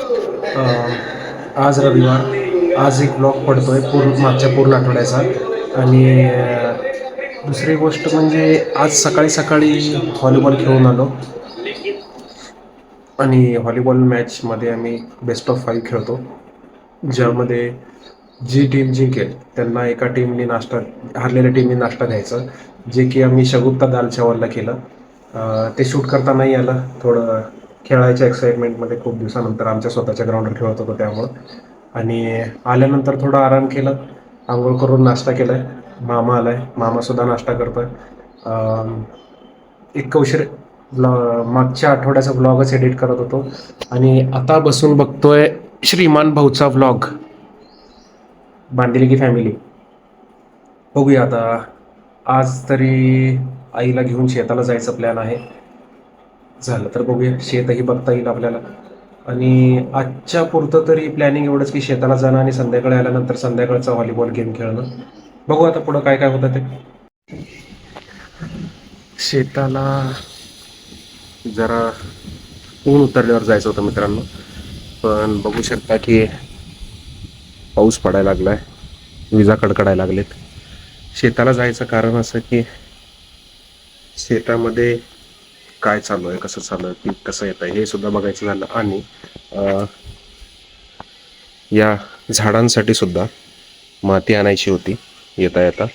अ, आज रविवार. आज एक ब्लॉग पडतोय मागच्या पूर्ण आठवड्याचा. आणि दुसरी गोष्ट म्हणजे आज सकाळी सकाळी व्हॉलीबॉल खेळून आलो. आणि व्हॉलीबॉल मॅचमध्ये आम्ही बेस्ट ऑफ 5 खेळतो, ज्यामध्ये जी टीम जिंकेल त्यांना एका टीमने नाश्ता, हारलेल्या टीमने नाश्ता द्यायचा, जे की आम्ही शगुफ्ता दाल चावलला केलं. ते शूट करता नाही आलं, थोडं खेळायच्या एक्साइटमेंटमध्ये खूप दिवसानंतर आमच्या स्वतःच्या ग्राउंडवर खेळत होतो त्यामुळं. आणि आल्यानंतर थोडा आराम केला, आंघोळ करून नाश्ता केला आहे. मामा आला आहे, मामासुद्धा नाश्ता करतो आहे. इतकं उशीर मागच्या आठवड्याचा व्लॉगच एडिट करत होतो आणि आता बसून बघतोय श्रीमान भाऊचा व्लॉग, बांधली की फॅमिली. बघूया आता. आज तरी आईला घेऊन शेताला जायचं प्लॅन आहे. झालं तर बघूया, शेतही बघता येईल आपल्याला. आणि आजच्या पुरतं तरी प्लॅनिंग एवढंच की शेताला जाणं आणि संध्याकाळी आल्यानंतर संध्याकाळचा व्हॉलीबॉल गेम खेळणं. बघू आता पुढं काय काय होतं ते. शेताला जरा ऊन उतरल्यावर जायचं होतं मित्रांनो, पण बघू शकता की पाऊस पडायला लागलाय, विजा कडकडायला लागलेत. शेताला जायचं कारण असं की शेतामध्ये काय चालू आहे, कसं चालू आहे, पीक कसं येत आहे हे सुद्धा बघायचं झालं. आणि या झाडांसाठी सुद्धा माती आणायची होती येता येता.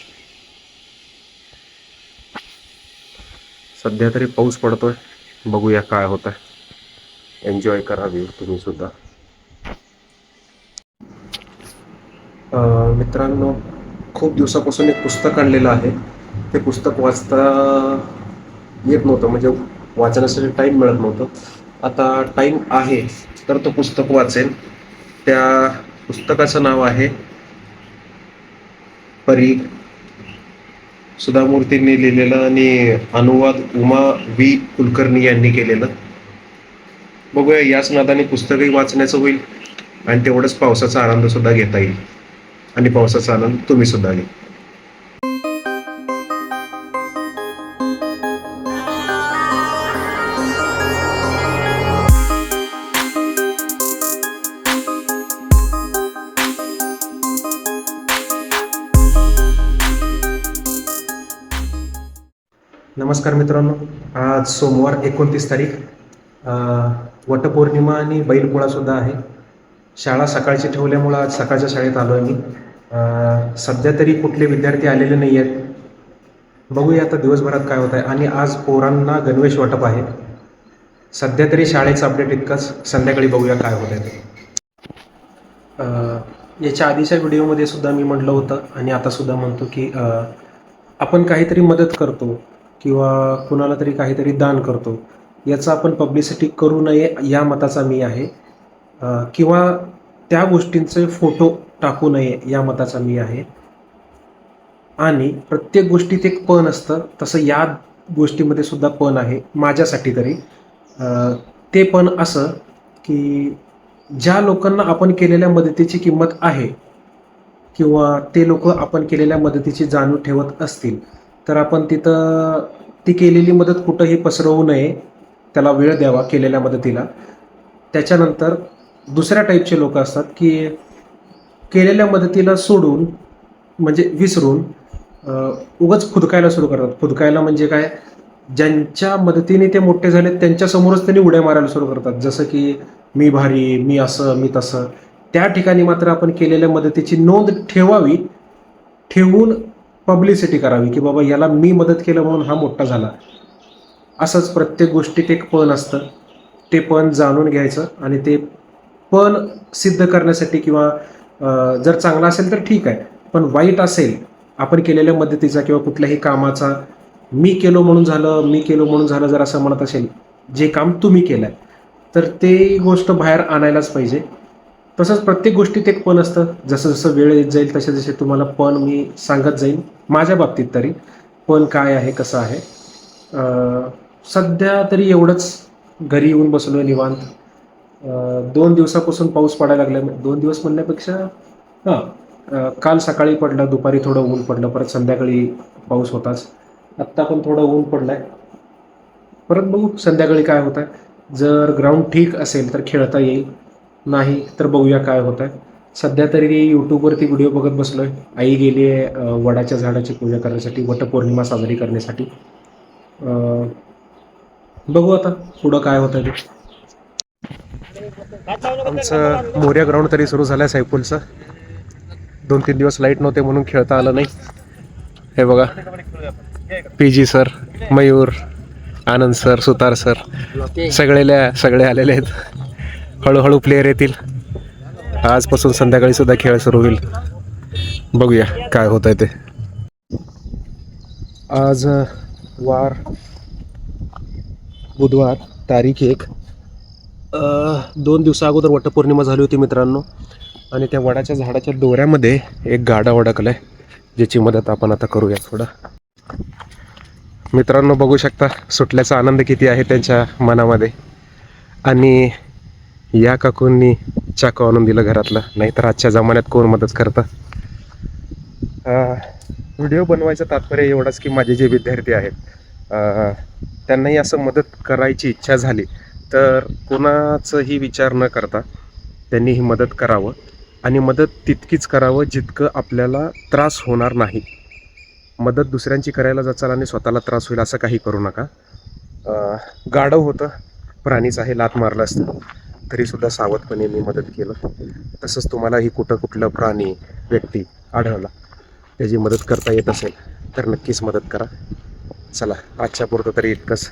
सध्या तरी पाऊस पडतोय, बघूया काय होत आहे. एन्जॉय करावी तुम्ही सुद्धा. मित्रांनो, खूप दिवसापासून एक पुस्तक आणलेलं आहे. ते पुस्तक वाचता येत नव्हतं, म्हणजे वाचण्यासाठी टाईम मिळत नव्हतं. आता टाईम आहे तर तो पुस्तक वाचेन. त्या पुस्तकाचं नाव आहे परी. सुधामूर्तींनी लिहिलेलं आणि अनुवाद उमा व्ही कुलकर्णी यांनी केलेलं. बघूया, याच नादाने पुस्तकही वाचण्याचं होईल आणि तेवढंच पावसाचा आनंद सुद्धा घेता येईल. आणि पावसाचा आनंद तुम्ही सुद्धा घ्या. नमस्कार मित्रांनो, आज सोमवार 29 तारीख. वटपौर्णिमा आणि बैलपोळा सुद्धा आहे. शाळा सकाळची ठेवल्यामुळं आज सकाळच्या शाळेत आलो आहे मी. सध्या तरी कुठले विद्यार्थी आलेले नाही आहेत. बघूया आता दिवसभरात काय होत आहे. आणि आज पोरांना गणवेश वाटप आहे. सध्या तरी शाळेचं अपडेट इतकंच, संध्याकाळी बघूया काय होत आहे. याच्या आधीच्या व्हिडिओमध्ये सुद्धा मी म्हटलं होतं आणि आता सुद्धा म्हणतो की आपण काहीतरी मदत करतो किंवा कुणाला तरी काहीतरी दान करतो, याचा आपण पब्लिसिटी करू नये या मताचा मी आहे. किंवा त्या गोष्टींचे फोटो टाकू नये या मताचा मी आहे. आणि प्रत्येक गोष्टीत एक पण असतं, तसं या गोष्टीमध्ये सुद्धा पण आहे माझ्यासाठी तरी. ते पण असं की ज्या लोकांना आपण केलेल्या मदतीची किंमत आहे किंवा ते लोक आपण केलेल्या मदतीची जाणीव ठेवत असतील तर आपण तिथं ती केलेली मदत कुठंही पसरवू नये, त्याला वेळ द्यावा केलेल्या मदतीला. त्याच्यानंतर दुसऱ्या टाईपचे लोक असतात की केलेल्या मदतीला सोडून, म्हणजे विसरून उगाच फुदकायला सुरू करतात. फुदकायला म्हणजे काय, ज्यांच्या मदतीने ते मोठे झालेत त्यांच्यासमोरच त्यांनी उड्या मारायला सुरू करतात, जसं की मी भारी, मी असं, मी तसं. त्या ठिकाणी मात्र आपण केलेल्या मदतीची नोंद ठेवावी, ठेवून पब्लिसिटी करावी की बाबा याला मी मदत केलं म्हणून हा मोठा झाला. असंच प्रत्येक गोष्टीत एक पण असतं, ते पण जाणून घ्यायचं आणि ते पण सिद्ध करण्यासाठी किंवा जर चांगला असेल तर ठीक आहे, पण वाईट असेल आपण केलेल्या मदतीचा किंवा कुठल्याही कामाचा, मी केलो म्हणून झालं, मी केलो म्हणून झालं जर असं म्हणत असेल, जे काम तुम्ही केलं आहे तर ते गोष्ट बाहेर आणायलाच पाहिजे. तसंच प्रत्येक गोष्टीत एक पण असतं, जसं जसं वेळ येत जाईल तसे जसे तुम्हाला पण मी सांगत जाईन. माझ्या बाबतीत तरी पण काय आहे, कसं आहे. सध्या तरी एवढंच, घरी येऊन बसलो आहे निवांत. 2 दिवसापासून पाऊस पडायला लागला. 2 दिवस म्हणण्यापेक्षा काल सकाळी पडलं, दुपारी थोडं ऊन पडलं, परत संध्याकाळी पाऊस होताच. आत्ता पण थोडं ऊन पडलं आहे. परत बघू संध्याकाळी काय होतं आहे. जर ग्राउंड ठीक असेल तर खेळता येईल, नाही तर बघूया काय होत आहे. सध्या तरी यूट्यूबवरती व्हिडिओ बघत बसलोय. आई गेली आहे वडाच्या झाडाची पूजा करण्यासाठी, वटपौर्णिमा साजरी करण्यासाठी. अं, बघू आता पुढं काय होतं ते. आमचं मोर्या ग्राउंड तरी सुरू झालं आहे सायपूलचं. 2-3 दिवस लाईट नव्हते म्हणून खेळता आलं नाही. हे बघा, PG सर, मयूर, आनंद सर, सुतार सर सगळे आलेले आहेत. हळूहळू प्लेयर येतील. आजपासून संध्याकाळी सुद्धा खेळ सुरू होईल. बघूया काय होत आहे ते. आज वार बुधवार, तारीख 1. 2 दिवसा अगोदर वटपौर्णिमा झाली होती मित्रांनो, आणि त्या वडाच्या झाडाच्या दोऱ्यामध्ये एक गाडा अडकलाय, ज्याची मदत आपण आता करूया थोडं. मित्रांनो बघू शकता सुटल्याचा आनंद किती आहे त्यांच्या मनामध्ये. आणि या काकूंनी चाकू आणून दिलं घरातलं, नाहीतर आजच्या जमान्यात कोण मदत करतं. व्हिडिओ बनवायचं तात्पर्य एवढंच की माझे जे विद्यार्थी आहेत त्यांनाही असं मदत करायची इच्छा झाली तर कोणाचंही विचार न करता त्यांनी ही मदत करावं, आणि मदत तितकीच करावं जितकं आपल्याला त्रास होणार नाही. मदत दुसऱ्यांची करायला जाचाल आणि स्वतःला त्रास होईल असं काही करू नका. गाढव होतं, प्राणीच आहे, लात मारलं असतं तरीसुद्धा सावधपणे मी मदत केलं. तसंच तुम्हालाही कुठलं प्राणी व्यक्ती आढळला त्याची मदत करता येत असेल तर नक्कीच मदत करा. चला आजच्या पुरतं तरी इतकंच.